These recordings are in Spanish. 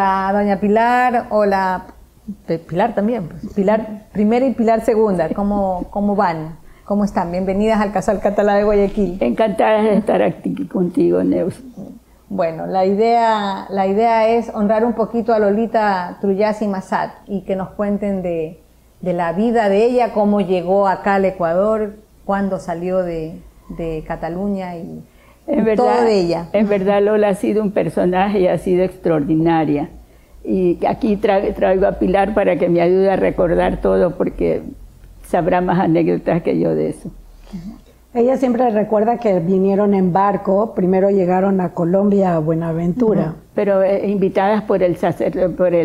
Hola, doña Pilar. Hola, Pilar también. Pilar primera y Pilar segunda. ¿Cómo van? ¿Cómo están? Bienvenidas al Casal Catalá de Guayaquil. Encantadas de estar aquí contigo, Neus. Bueno, la idea es honrar un poquito a Lolita Trullasi Massat y que nos cuenten de la vida de ella, cómo llegó acá al Ecuador, cuándo salió de Cataluña y todo de ella. En verdad, Lola ha sido un personaje y ha sido extraordinaria. Y aquí traigo a Pilar para que me ayude a recordar todo, porque sabrá más anécdotas que yo de eso. Ella siempre recuerda que vinieron en barco, primero llegaron a Colombia, a Buenaventura. Pero invitadas por el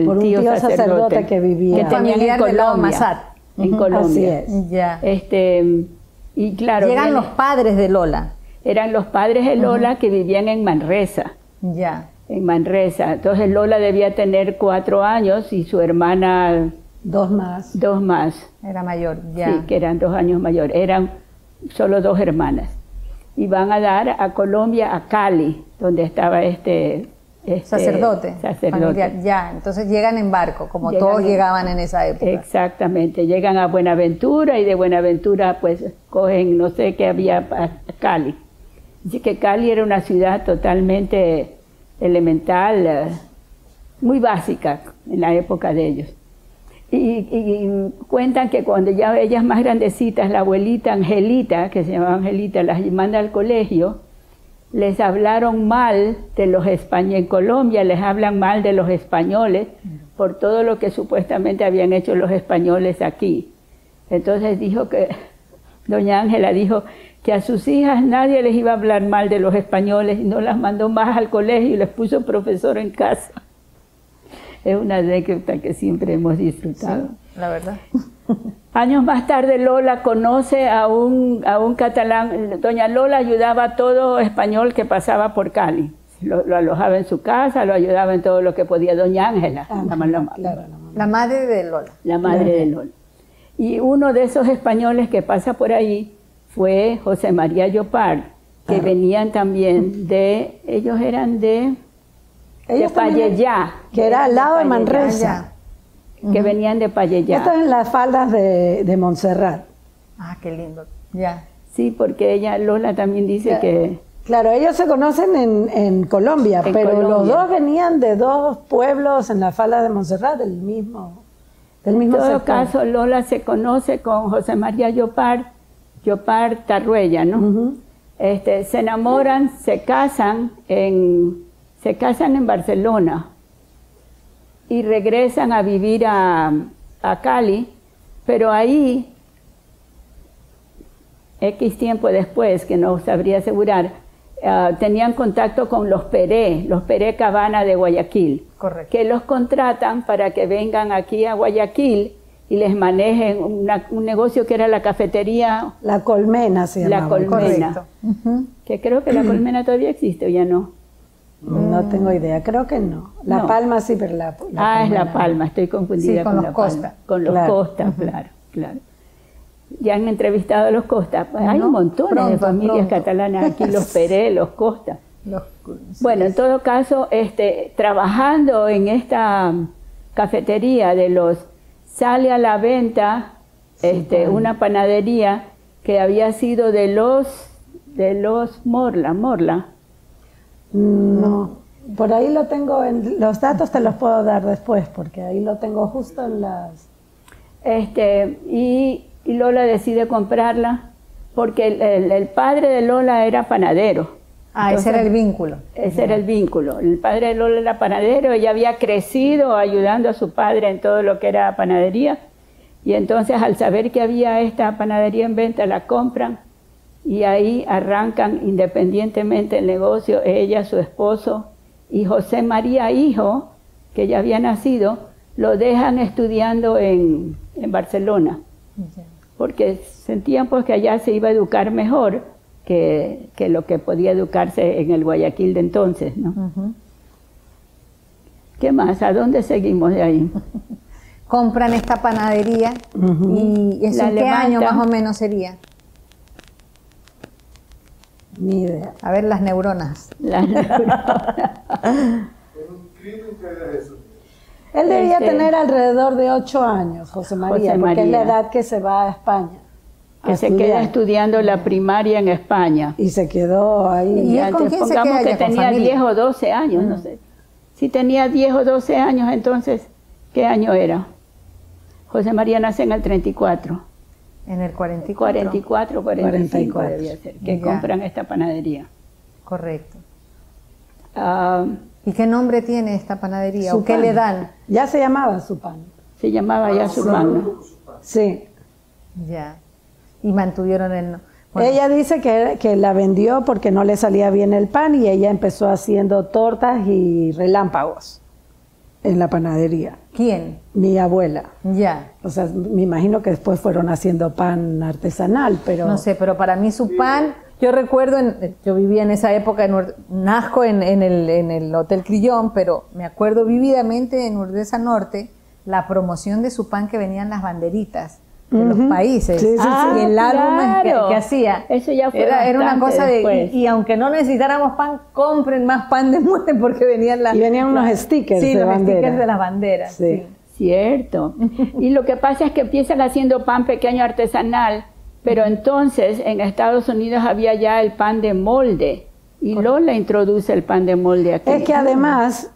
un tío sacerdote que vivía. Que tenían en Colombia. Massat. En Colombia. Así es. Ya. Y claro, llegan los padres de Lola. Eran los padres de Lola que vivían en Manresa. Ya. En Manresa. Entonces Lola debía tener 4 años y su hermana... 2 más. 2 más. Era mayor, ya. Sí, que eran 2 años mayor. Eran solo 2 hermanas. Y van a dar a Colombia, a Cali, donde estaba este sacerdote. Familiar. Ya, entonces llegan en barco, como todos llegaban en esa época. Exactamente, llegan a Buenaventura y de Buenaventura pues cogen, no sé qué había, a Cali. Así que Cali era una ciudad totalmente elemental, muy básica en la época de ellos. Y cuentan que cuando ya ellas más grandecitas, la abuelita Angelita, que se llamaba Angelita, las manda al colegio, les hablaron mal de los españoles. En Colombia les hablan mal de los españoles por todo lo que supuestamente habían hecho los españoles aquí. Entonces dijo que, doña Ángela dijo que a sus hijas nadie les iba a hablar mal de los españoles y no las mandó más al colegio y les puso profesor en casa. Es una anécdota que siempre hemos disfrutado. Sí, la verdad. Años más tarde Lola conoce a un catalán. Doña Lola ayudaba a todo español que pasaba por Cali. Lo alojaba en su casa, lo ayudaba en todo lo que podía. Doña Ángela, la madre de Lola. La madre de Lola. Y uno de esos españoles que pasa por ahí fue José María Llopart, que venían también ellos eran de Payellá. Que era al lado de Manresa. Que venían de Payellá. Esto es en las faldas de Montserrat. Ah, qué lindo. Ya. Sí, porque Lola también dice que... Claro, ellos se conocen en Colombia, pero los dos venían de 2 pueblos en la falda de Montserrat, del mismo En todo caso, Lola se conoce con José María Llopart Tarruella, ¿no? Se enamoran, se casan en Barcelona y regresan a vivir a Cali, pero ahí, X tiempo después, que no sabría asegurar, tenían contacto con los Peré Cabana de Guayaquil. Correcto. Que los contratan para que vengan aquí a Guayaquil y les manejen un negocio que era la cafetería. La Colmena se llamaba. La Colmena. Que creo que la Colmena todavía existe o ya no. No tengo idea, creo que no. La Palma sí, pero la Colmena, es La Palma, estoy confundida con la Palma. Con los Costa, claro. Ya han entrevistado a los Costa. Hay un montón de familias catalanas aquí, los Peré, los Costa. Bueno, en todo caso, trabajando en esta cafetería sale a la venta una panadería que había sido de los Morla. No, por ahí lo tengo, los datos te los puedo dar después, porque ahí lo tengo justo en las... Y Lola decide comprarla porque el padre de Lola era panadero. Entonces, ese era el vínculo. Ese era el vínculo. El padre de Lola era panadero, ella había crecido ayudando a su padre en todo lo que era panadería. Y entonces, al saber que había esta panadería en venta, la compran y ahí arrancan independientemente el negocio, ella, su esposo y José María, hijo, que ya había nacido, lo dejan estudiando en Barcelona. Porque sentían pues que allá se iba a educar mejor que lo que podía educarse en el Guayaquil de entonces, ¿no? ¿Qué más? ¿A dónde seguimos de ahí? Compran esta panadería y ¿eso en qué año más o menos sería? Ni idea. A ver las neuronas. Las neuronas. Es un crimen que haga eso. Él debía tener alrededor de 8 años, José María, porque es la edad que se va a España. Que se queda estudiando la primaria en España. Y se quedó ahí. ¿Y él con quién se queda? Pongamos que tenía 10 o 12 años, no sé. Si tenía 10 o 12 años, entonces, ¿qué año era? José María nace en el 34. En el 44. 45 debía ser, que compran esta panadería. Correcto. ¿Y qué nombre tiene esta panadería? ¿O qué le dan? Ya se llamaba Supan. Se llamaba ya Supan, ¿no? Sí. Ya. Y mantuvieron el... Bueno. Ella dice que la vendió porque no le salía bien el pan y ella empezó haciendo tortas y relámpagos en la panadería. ¿Quién? Mi abuela. Ya. O sea, me imagino que después fueron haciendo pan artesanal, pero... No sé, pero para mí su pan... Yo recuerdo, yo vivía en esa época, nazco en el Hotel Crillón, pero me acuerdo vividamente en Urdesa Norte la promoción de su pan que venían las banderitas de los países. Sí, sí, y el álbum que hacía. Eso ya fue era una cosa después. y aunque no necesitáramos pan, compren más pan de molde porque venían las... Y venían unos stickers de bandera. Sí, los stickers de las banderas. Sí. Cierto. Y lo que pasa es que empiezan haciendo pan pequeño artesanal, pero entonces en Estados Unidos había ya el pan de molde y Lola introduce el pan de molde aquí. Es que además,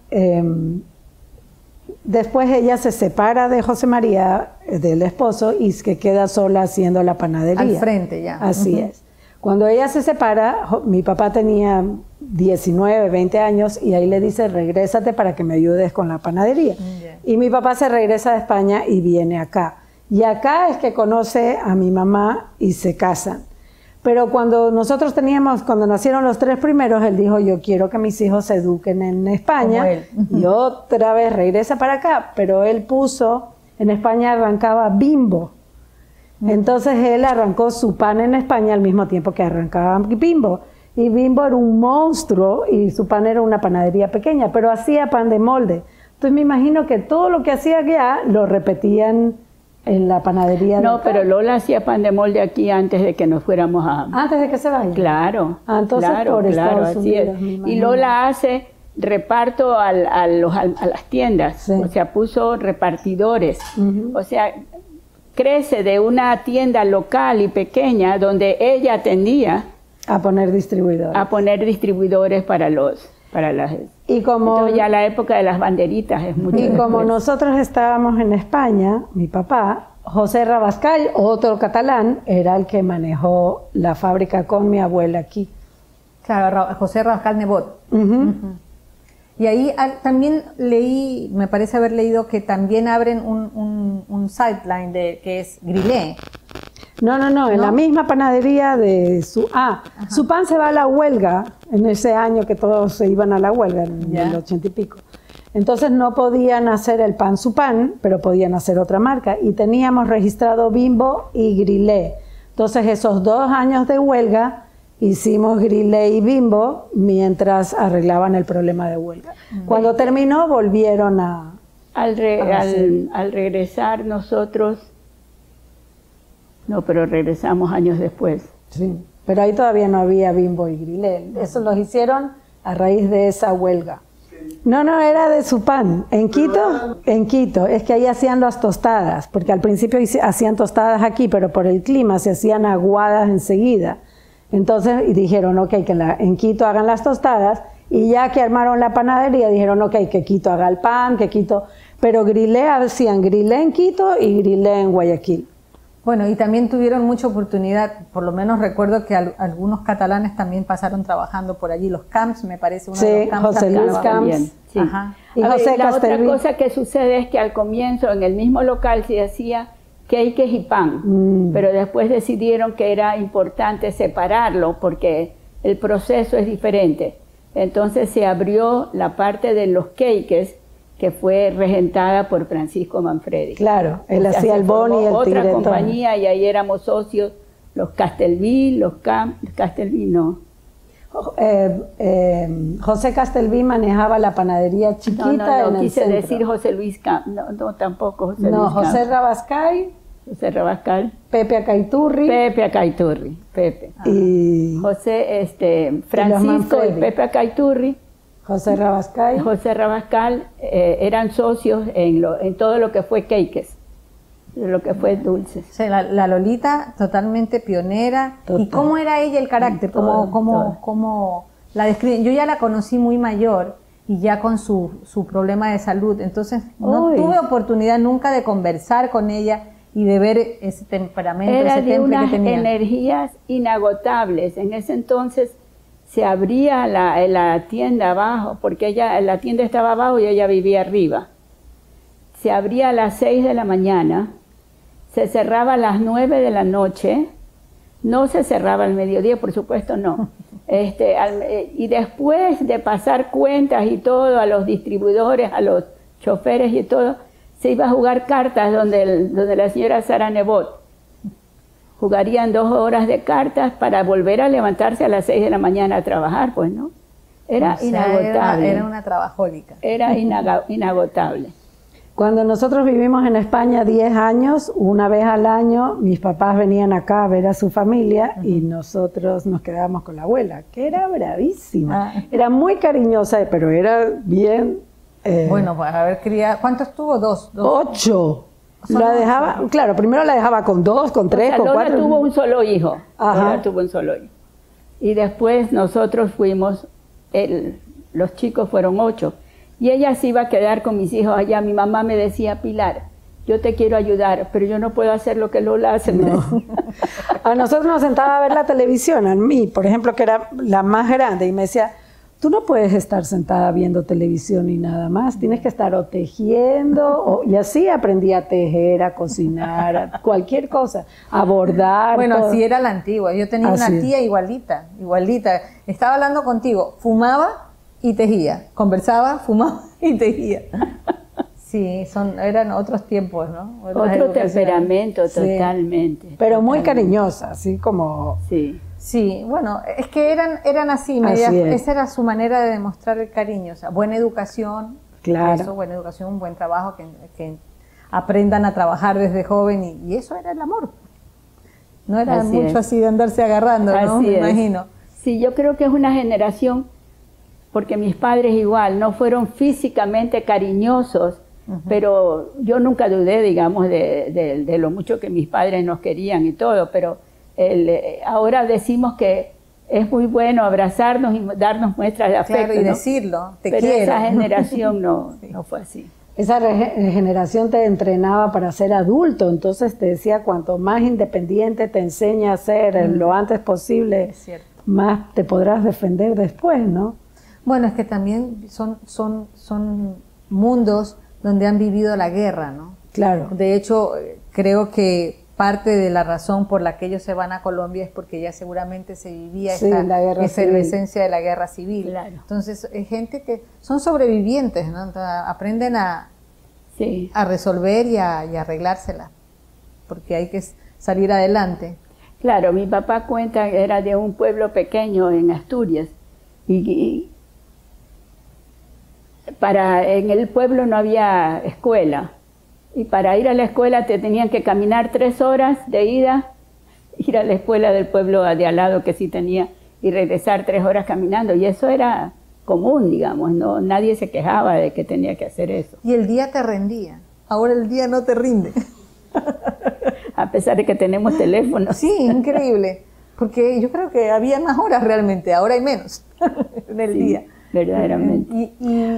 después ella se separa de José María, del esposo, y que queda sola haciendo la panadería. Al frente ya. Así es. Cuando ella se separa, mi papá tenía 19, 20 años y ahí le dice, regrésate para que me ayudes con la panadería. Y mi papá se regresa de España y viene acá. Y acá es que conoce a mi mamá y se casan. Pero cuando cuando nacieron los 3 primeros, él dijo, yo quiero que mis hijos se eduquen en España. Y otra vez regresa para acá. Pero él puso, en España arrancaba Bimbo. Entonces él arrancó su pan en España al mismo tiempo que arrancaba Bimbo. Y Bimbo era un monstruo y su pan era una panadería pequeña, pero hacía pan de molde. Entonces me imagino que todo lo que hacía allá lo repetían en la panadería. No, pero Lola hacía pan de molde aquí antes de que nos fuéramos a... Antes de que se vaya. Claro. Entonces por Estados Unidos, y Lola hace reparto a las tiendas. Sí. O sea, puso repartidores. O sea, crece de una tienda local y pequeña donde ella atendía a poner distribuidores. A poner distribuidores para las... Y como entonces ya la época de las banderitas es mucho Y como después. nosotros estábamos en España, mi papá, José Rabascal, otro catalán, era el que manejó la fábrica con mi abuela aquí. Claro, José Rabascal Nebot. Y ahí también leí, me parece haber leído que también abren un sideline que es Grilé. No, en la misma panadería de Supan se va a la huelga en ese año que todos se iban a la huelga, en el 80 y pico. Entonces no podían hacer el pan Supan, pero podían hacer otra marca. Y teníamos registrado Bimbo y Grilé. Entonces esos 2 años de huelga hicimos Grilé y Bimbo mientras arreglaban el problema de huelga. Cuando terminó volvieron a... Al regresar nosotros... No, pero regresamos años después. Sí, pero ahí todavía no había Bimbo y Grilé. Eso los hicieron a raíz de esa huelga. No, era de Supan. En Quito, es que ahí hacían las tostadas, porque al principio hacían tostadas aquí, pero por el clima se hacían aguadas enseguida. Entonces dijeron, ok, que en Quito hagan las tostadas, y ya que armaron la panadería, dijeron, ok, que Quito haga el pan, que Quito... Pero Grilé hacían Grilé en Quito y Grilé en Guayaquil. Bueno, y también tuvieron mucha oportunidad, por lo menos recuerdo que algunos catalanes también pasaron trabajando por allí, los Camps, me parece uno de los Camps. José Luis Camps. Sí. Y José la otra Castelví. cosa que sucede es que al comienzo en el mismo local se hacía cakes y pan, pero después decidieron que era importante separarlo porque el proceso es diferente. Entonces se abrió la parte de los cakes que fue regentada por Francisco Manfredi. Claro, él hacía el boni y el otra tigretón. compañía y ahí éramos socios, los Castelví, Castelví no. José Castelví manejaba la panadería chiquita en el quise centro. decir José Luis Camps, no, tampoco José Luis Camps. José Rabascal. José Rabascal. Pepe Acaiturri. Pepe. Y José, Francisco y Pepe Acaiturri José Rabascal. José Rabascal eran socios en todo lo que fue cakes, lo que fue dulces. O sea, la Lolita totalmente pionera. Total. ¿Y cómo era ella el carácter? ¿Cómo la describen? Yo ya la conocí muy mayor y ya con su problema de salud, entonces no tuve oportunidad nunca de conversar con ella y de ver ese temperamento, Era ese de temple unas que tenía. energías inagotables. En ese entonces se abría la tienda abajo, porque la tienda estaba abajo y ella vivía arriba. Se abría a las 6 de la mañana, se cerraba a las 9 de la noche, no se cerraba al mediodía, por supuesto no. Y después de pasar cuentas y todo a los distribuidores, a los choferes y todo, se iba a jugar cartas donde la señora Sara Nebot. Jugarían 2 horas de cartas para volver a levantarse a las 6 de la mañana a trabajar, pues, ¿no? Era inagotable. Era una trabajólica. Era inagotable. Cuando nosotros vivimos en España 10 años, una vez al año, mis papás venían acá a ver a su familia y nosotros nos quedábamos con la abuela, que era bravísima. Era muy cariñosa, pero era bien... Bueno, pues haber criado... ¿Cuántos tuvo? 2. 8. La dejaba, claro, primero la dejaba con 2, con 3, O sea, con Lola 4. tuvo un solo hijo. Ajá. Lola tuvo un solo hijo. Y después nosotros fuimos, los chicos fueron 8. Y ella se iba a quedar con mis hijos allá. Mi mamá me decía, Pilar, yo te quiero ayudar, pero yo no puedo hacer lo que Lola hace. No. A nosotros nos sentaba a ver la televisión, a mí, por ejemplo, que era la más grande, y me decía, tú no puedes estar sentada viendo televisión y nada más, tienes que estar o tejiendo, y así aprendí a tejer, a cocinar, a cualquier cosa, a bordar. Bueno, todo. así era la antigua. Yo tenía Así una es. tía igualita. Estaba hablando contigo, fumaba y tejía, conversaba, fumaba y tejía. Sí, eran otros tiempos, ¿no? Otro temperamento, Sí. totalmente. Pero muy totalmente. cariñosa, así como... Sí. Sí, bueno, es que eran así, Así es. esa era su manera de demostrar el cariño, o sea, buena educación, Claro. eso, buena educación, un buen trabajo, que aprendan a trabajar desde joven y eso era el amor. No era Así mucho es. así de andarse agarrando, ¿no? Así Me es. imagino. Sí, yo creo que es una generación, porque mis padres igual no fueron físicamente cariñosos, pero yo nunca dudé, digamos, de lo mucho que mis padres nos querían y todo, pero ahora decimos que es muy bueno abrazarnos y darnos muestras de afecto, Claro, y ¿no? decirlo, te pero quiero. esa generación no fue así. Esa generación te entrenaba para ser adulto, entonces te decía cuanto más independiente te enseña a ser lo antes posible, Es cierto. más te podrás defender después, ¿no? Bueno, es que también son mundos donde han vivido la guerra, ¿no? Claro. De hecho, creo que parte de la razón por la que ellos se van a Colombia es porque ya seguramente se vivía Sí, esta la guerra efervescencia de la guerra civil. Claro. Entonces, es gente que son sobrevivientes, ¿no? Entonces, aprenden Sí. a resolver y a arreglársela, porque hay que salir adelante. Claro, mi papá cuenta que era de un pueblo pequeño en Asturias y en el pueblo no había escuela y para ir a la escuela te tenían que caminar 3 horas de ida, ir a la escuela del pueblo de al lado que sí tenía y regresar 3 horas caminando y eso era común, digamos, no, nadie se quejaba de que tenía que hacer eso. Y el día te rendía, ahora el día no te rinde. A pesar de que tenemos teléfonos. Sí, increíble, porque yo creo que había más horas realmente, ahora hay menos en el Sí, día. verdaderamente.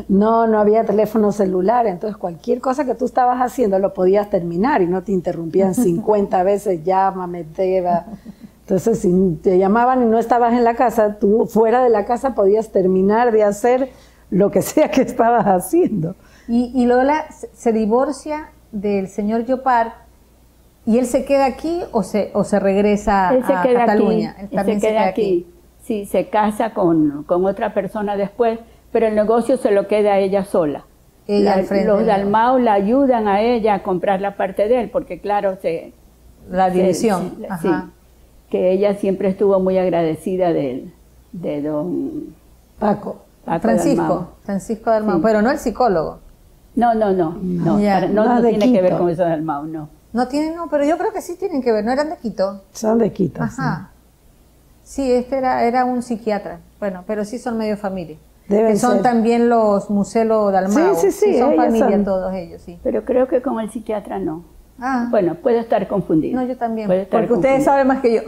No había teléfono celular, entonces cualquier cosa que tú estabas haciendo lo podías terminar y no te interrumpían 50 veces, llámame, Teba. Entonces, si te llamaban y no estabas en la casa, tú fuera de la casa podías terminar de hacer lo que sea que estabas haciendo. Y Lola se divorcia del señor Llopart y él se queda aquí o se regresa Él se a queda Cataluña. aquí, Él él también se queda aquí. Sí, se casa con otra persona después, pero el negocio se lo queda a ella sola. Ella al frente Los del Dalmau la ayudan a ella a comprar la parte de él, porque claro, La división. sí, Ajá. que ella siempre estuvo muy agradecida de don Paco. Dalmau. Francisco Dalmau, Sí. pero no el psicólogo. No, Ya, no más de tiene que ver Quito. con esos Dalmau, no. No tienen, no, pero yo creo que sí tienen que ver, no eran de Quito. Son de Quito. Ajá. Sí, este era un psiquiatra. Bueno, pero sí son medio familia. Deben que son ser. también los Muselo Dalmau. Sí, son ellos familia son. todos ellos, sí. Pero creo que con el psiquiatra no. Ah, Bueno, puedo estar confundido. no, yo también, Puedo porque estar ustedes confundido. saben más que yo.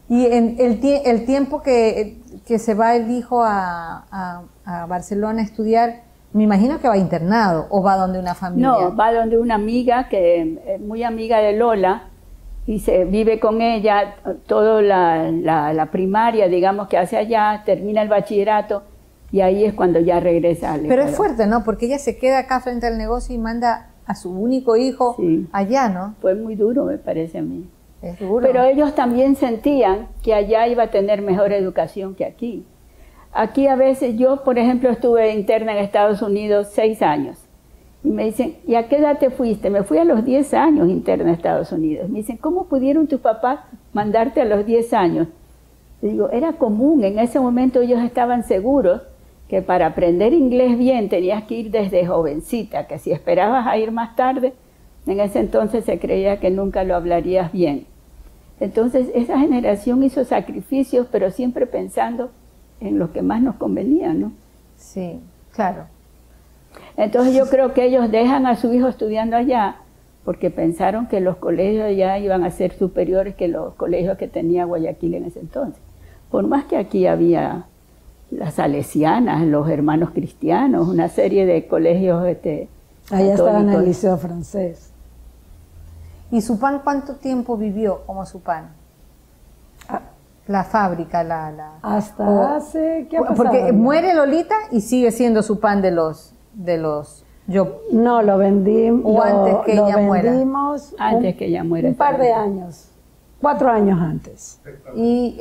Y en el tiempo que se va el hijo a Barcelona a estudiar, me imagino que va internado o va donde una familia. No, va donde una amiga que es muy amiga de Lola y se vive con ella toda la primaria, digamos, que hace allá, termina el bachillerato y ahí es cuando ya regresa al Pero Ecuador. es fuerte, ¿no? Porque ella se queda acá frente al negocio y manda a su único hijo Sí. allá, ¿no? Fue muy duro, me parece a mí. Es duro. Pero ellos también sentían que allá iba a tener mejor educación que aquí. Aquí a veces, yo por ejemplo estuve interna en Estados Unidos 6 años. Y me dicen, ¿y a qué edad te fuiste? Me fui a los 10 años interna a Estados Unidos. Me dicen, ¿cómo pudieron tus papás mandarte a los 10 años? Y digo, era común, en ese momento ellos estaban seguros que para aprender inglés bien tenías que ir desde jovencita, que si esperabas a ir más tarde, en ese entonces se creía que nunca lo hablarías bien. Entonces esa generación hizo sacrificios, pero siempre pensando en lo que más nos convenía, ¿no? Sí, claro. Entonces yo creo que ellos dejan a su hijo estudiando allá porque pensaron que los colegios allá iban a ser superiores que los colegios que tenía Guayaquil en ese entonces. Por más que aquí había las salesianas, los hermanos cristianos, una serie de colegios Allá estaba en el católicos. liceo francés. ¿Y Supan cuánto tiempo vivió como Supan? La fábrica, Hasta hace... ¿Qué ha pasado? Porque muere Lolita y sigue siendo Supan de los yo. No, lo vendimos. O antes que lo ella muera. vendimos Antes que ella muera. un par de años. 4 años antes. Y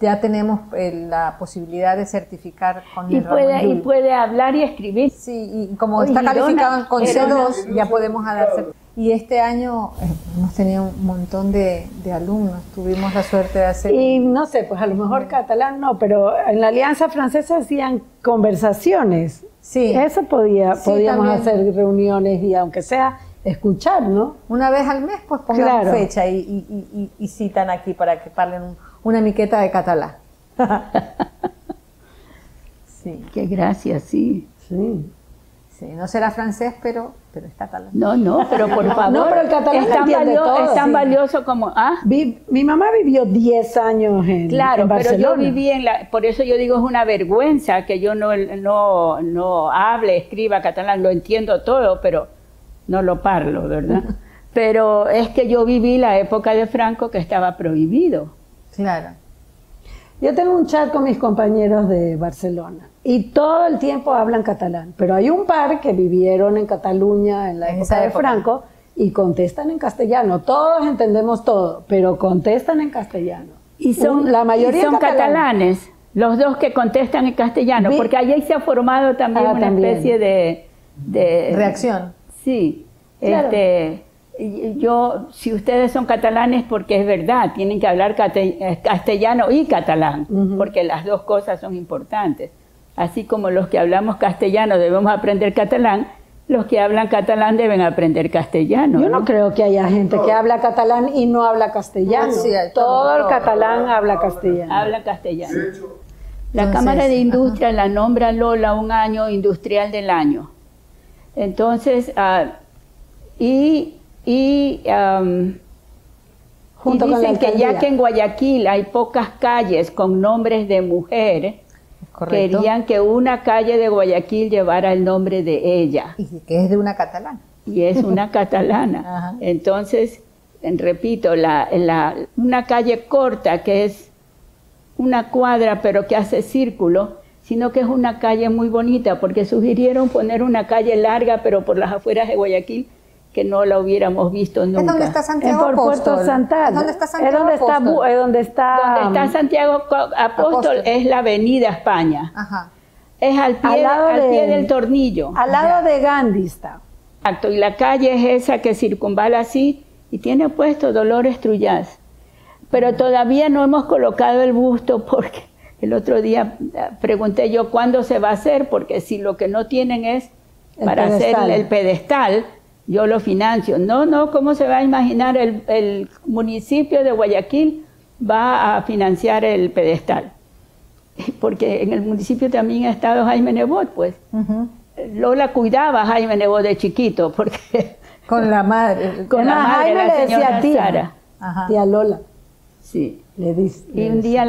ya tenemos la posibilidad de certifiar con Y el Ramón puede, y Llull. puede hablar y escribir. Sí, y como Oye, está calificado Girona con era C2, ya podemos darse. Y este año hemos tenido un montón de alumnos, tuvimos la suerte de hacer... Y no sé, pues a lo mejor catalán no, pero en la Alianza Francesa hacían conversaciones. Sí. Eso podíamos también. hacer reuniones y aunque sea escuchar, ¿no? Una vez al mes, pues pongamos Claro. fecha y citan aquí para que parlen una miqueta de catalán. Sí, Qué gracia, sí. Sí. sí, no será francés, pero es catalán. No, pero por favor. No, pero el catalán es tan, entiende todo, es tan sí. valioso como... Mi mamá vivió 10 años en Claro, pero Barcelona. yo viví por eso yo digo es una vergüenza que yo no hable, escriba catalán, lo entiendo todo, pero no lo parlo, ¿verdad? Pero es que yo viví la época de Franco que estaba prohibido. Claro. Yo tengo un chat con mis compañeros de Barcelona y todo el tiempo hablan catalán, pero hay un par que vivieron en Cataluña en la En época esa de época. Franco y contestan en castellano. Todos entendemos todo, pero contestan en castellano. Y son, La mayoría y son catalán. catalanes, los dos que contestan en castellano, Vi- porque allí se ha formado también una también. especie de Reacción. Sí, Claro. si ustedes son catalanes, porque es verdad, tienen que hablar castellano y catalán, porque las dos cosas son importantes. Así como los que hablamos castellano debemos aprender catalán, los que hablan catalán deben aprender castellano. Yo no creo que haya gente que habla catalán y no habla castellano. Sí, hay todo el todo. catalán habla castellano. Hablan castellano. La Entonces, Cámara de Industria la nombra Lola un año industrial del año. Entonces, Junto y con la dicen que alcaldía. ya que en Guayaquil hay pocas calles con nombres de mujer, Correcto. querían que una calle de Guayaquil llevara el nombre de ella. Y que es de una catalana. Y es una catalana. Ajá. Entonces, repito, una calle corta que es una cuadra pero que hace círculo, sino que es una calle muy bonita porque sugirieron poner una calle larga pero por las afueras de Guayaquil que no la hubiéramos visto nunca. Es donde está Santiago por Puerto Apóstol. Santal. Es donde está Es Santiago donde está, Apóstol. donde está, Donde está Santiago Apóstol Apóstol. es la avenida España. Ajá. Es al pie, Al lado pie del tornillo. al lado de Gandhi está. Exacto, y la calle es esa que circunvala así y tiene puesto Dolores Trullas. Pero todavía no hemos colocado el busto porque el otro día pregunté yo cuándo se va a hacer, porque si lo que no tienen es El para hacer pedestal. el pedestal, yo lo financio. No, ¿cómo se va a imaginar? El municipio de Guayaquil va a financiar el pedestal. porque en el municipio también ha estado Jaime Nebot, pues. Ujú. Lola cuidaba a Jaime Nebot de chiquito, porque Con la madre. con la Además, madre, Jaime la le decía señora tía. Sara. Ajá. Tía Lola, Sí. le dice. Y un día,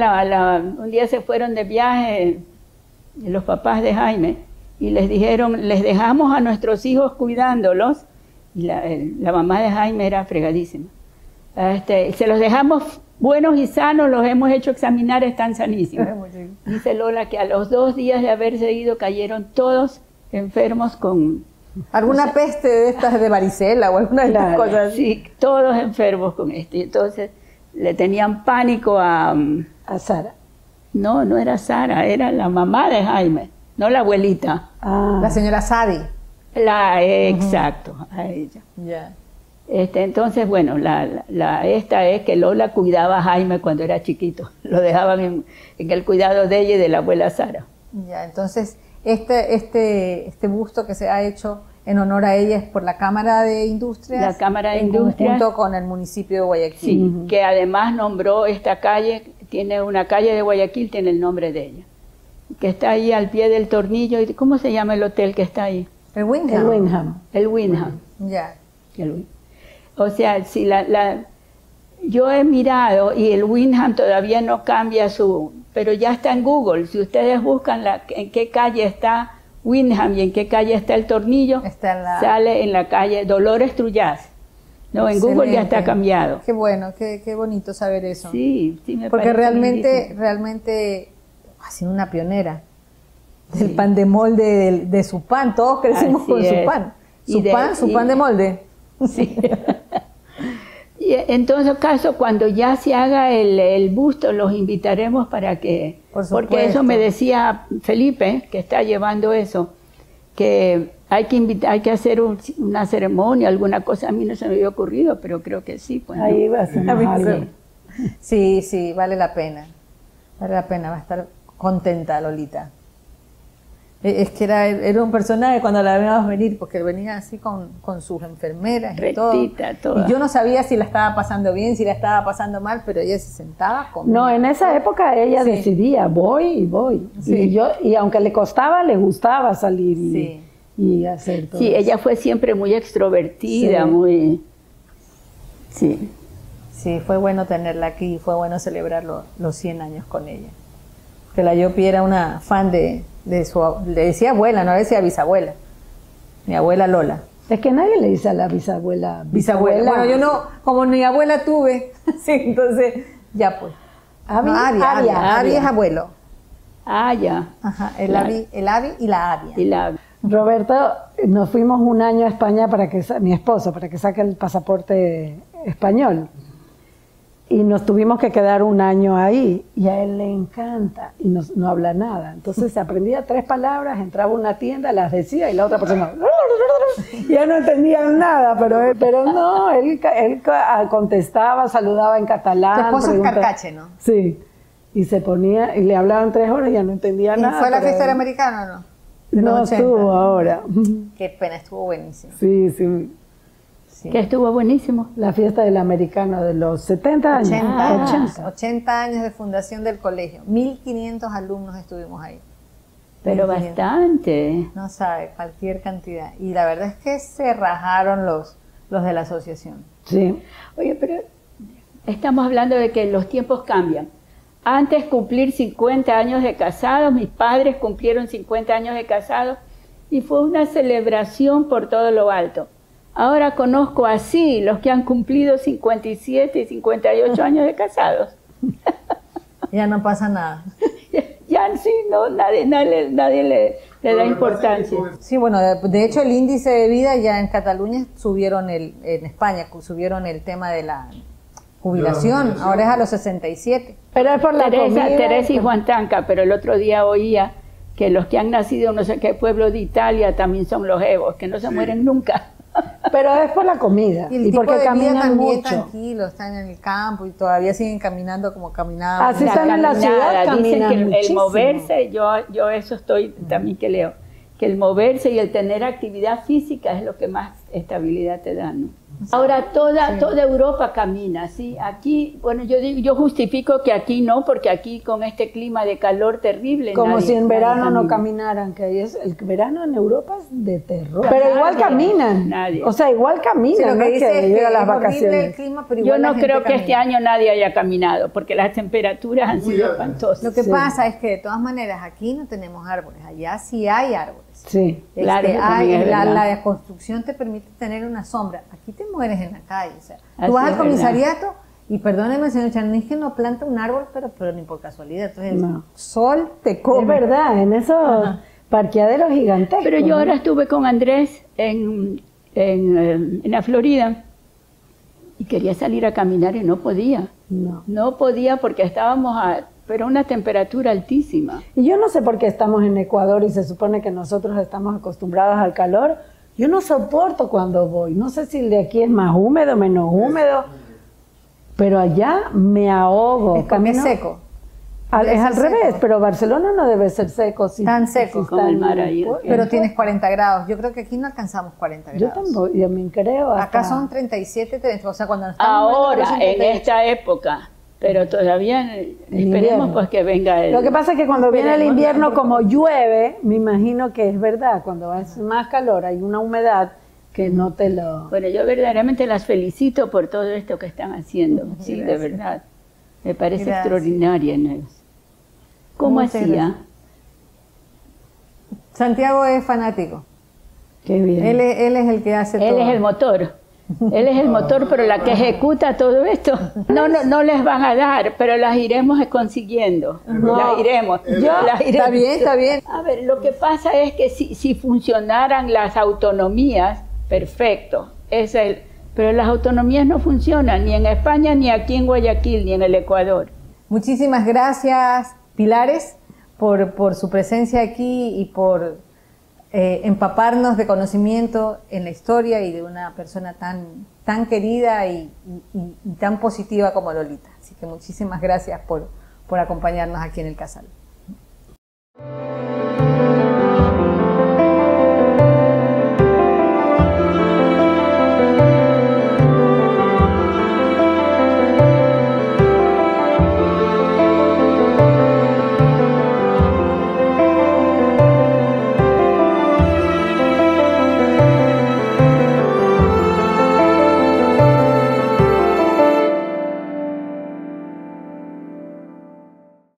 un día se fueron de viaje los papás de Jaime y les dijeron, les dejamos a nuestros hijos cuidándolos. Y la mamá de Jaime era fregadísima. Se los dejamos buenos y sanos, los hemos hecho examinar, están sanísimos. Dice Lola que a los 2 días de haberse ido cayeron todos enfermos con... ¿Alguna peste de estas de varicela o alguna de estas Claro, cosas así? Sí, todos enfermos con esto. Y entonces le tenían pánico a... A Sara. No, no era Sara, era la mamá de Jaime, no la abuelita. Ah, La señora Sadi. Exacto, a ella. Ya. Entonces, bueno, esta es que Lola cuidaba a Jaime cuando era chiquito. Lo dejaban en el cuidado de ella y de la abuela Sara. Ya, entonces este busto que se ha hecho en honor a ella es por la Cámara de Industrias. La Cámara de en Industrias. conjunto con el municipio de Guayaquil. Sí, que además nombró esta calle, tiene una calle de Guayaquil, tiene el nombre de ella. Que está ahí al pie del tornillo. ¿Cómo se llama el hotel que está ahí? El Windham. el Wyndham. El Wyndham. Ya. O sea, si yo he mirado y el Wyndham todavía no cambia pero ya está en Google. Si ustedes buscan en qué calle está Wyndham y en qué calle está el tornillo, sale en la calle Dolores Trullas. No, en Google ya está cambiado. Qué bueno, qué bonito saber eso. Sí, sí me Porque parece realmente ha sido una pionera del pan de molde, de su pan. Todos crecimos Así con es. su pan. Su pan de molde. Sí. Y en todo caso, cuando ya se haga el busto, los invitaremos para que... Por supuesto. Porque eso me decía Felipe, que está llevando eso, que hay que hacer una ceremonia, alguna cosa. A mí no se me había ocurrido, pero creo que sí. Pues, Ahí va a ser algo. Sí, vale la pena. Vale la pena, va a estar contenta Lolita. Es que era un personaje cuando la veíamos venir, porque venía así con sus enfermeras y rectita, todo. Y yo no sabía si la estaba pasando bien, si la estaba pasando mal, pero ella se sentaba con... No, en esa época ella decidía, voy y voy. Sí. Y aunque le costaba, le gustaba salir y hacer todo. Sí, ella fue siempre muy extrovertida, Sí. muy... Sí. Sí, fue bueno tenerla aquí, fue bueno celebrar los 100 años con ella. Que la Yopi era una fan de su... Le decía abuela, no le decía bisabuela. Mi abuela Lola. Es que nadie le dice a la bisabuela. Bisabuela. Bueno, yo no, como mi abuela tuve, sí, entonces ya pues. Avi es abuelo. Ah, ya. Ajá, el Avi y la Avia. Y la... Roberto, nos fuimos un año a España mi esposo, para que saque el pasaporte español. Y nos tuvimos que quedar un año ahí, y a él le encanta, y no habla nada. Entonces se aprendía 3 palabras, entraba a una tienda, las decía, y la otra persona, ya no entendían nada, pero no, él contestaba, saludaba en catalán. Tu esposo es preguntaba. carcache, ¿no? Sí, y se ponía, y le hablaban 3 horas, y ya no entendía ¿Y nada. fue a la pero fiesta del americano o no? De no los 80. estuvo ahora. Qué pena, estuvo buenísimo. Sí, sí. Sí. Que estuvo buenísimo. La fiesta del americano de los 70 años. 80 años de fundación del colegio. 1.500 alumnos estuvimos ahí. Pero 1.500. bastante. No sabe, cualquier cantidad. Y la verdad es que se rajaron los de la asociación. Sí. Oye, pero estamos hablando de que los tiempos cambian. Antes cumplir 50 años de casados, mis padres cumplieron 50 años de casados y fue una celebración por todo lo alto. Ahora conozco así los que han cumplido 57 y 58 años de casados. Ya no pasa nada. Ya sí, no, nadie le da importancia. Sí, bueno, de hecho el índice de vida ya en Cataluña subieron en España subieron el tema de la jubilación, ahora es a los 67. Pero es por la comida. Teresa y Juan Tanca, pero el otro día oía que los que han nacido en no sé qué pueblo de Italia también son los evos, que no se mueren nunca. Pero es por la comida. Y el Y tipo porque de vida caminan también mucho. tranquilo, están en el campo y todavía siguen caminando como caminaban. Así están en la ciudad, Dicen caminan que el muchísimo. moverse, yo eso estoy también que leo, que el moverse y el tener actividad física es lo que más estabilidad te da, ¿no? Ahora toda Europa camina, ¿sí? Aquí, bueno, yo justifico que aquí no, porque aquí con este clima de calor terrible. Como si en verano no caminaran, que ahí el verano en Europa es de terror. Pero igual caminan. Nadie. O sea, igual caminan, Sí, lo que no es dice que es que llega las es horrible vacaciones. el clima, pero Yo igual la no gente creo que este camina. año nadie haya caminado, porque las temperaturas han sido espantosas. Lo que Sí. pasa es que de todas maneras aquí no tenemos árboles, allá sí hay árboles. Sí. Claro, eso también es verdad. la construcción te permite tener una sombra. Aquí te mueres en la calle. O sea, Así tú vas es al comisariato y perdóneme, señor Charnis, que no planta un árbol, pero ni por casualidad. Entonces No. el sol te come. Es verdad, en esos parqueaderos gigantescos. Pero yo ¿no? ahora estuve con Andrés en la Florida y quería salir a caminar y no podía. No. No podía porque estábamos pero a una temperatura altísima. Y yo no sé por qué estamos en Ecuador y se supone que nosotros estamos acostumbrados al calor. Yo no soporto cuando voy. No sé si el de aquí es más húmedo, menos húmedo, pero allá me ahogo. Es porque es Camino- seco. Es al seco. revés, pero Barcelona no debe ser seco. Si, Tan seco. si Como está el en mar ahí. pueblo. Pero tienes 40 grados. Yo creo que aquí no alcanzamos 40 Yo grados. tampoco, yo también creo. Acá hasta- son 37, 30, o sea, cuando nos estamos Ahora, moviendo, en 38. esta época, pero todavía esperemos invierno. pues que venga el... Lo que pasa es que cuando viene el Esperemos, invierno, como llueve, me imagino que es verdad, cuando hace más calor hay una humedad que no te lo... Bueno, yo verdaderamente las felicito por todo esto que están haciendo, sí, de Gracias. verdad. Me parece Gracias. extraordinaria, ¿no? ¿Cómo Muchas hacía? gracias. Santiago es fanático. Qué bien. Él es el que hace Él todo. es el motor. Él es el motor, pero la que ejecuta todo esto. No les van a dar, pero las iremos consiguiendo. Las iremos. Las iremos. Está bien, está bien. A ver, lo que pasa es que si funcionaran las autonomías, perfecto. Pero las autonomías no funcionan ni en España, ni aquí en Guayaquil, ni en el Ecuador. Muchísimas gracias, Pilares, por su presencia aquí y por empaparnos de conocimiento en la historia y de una persona tan querida y tan positiva como Lolita. Así que muchísimas gracias por acompañarnos aquí en el Casal.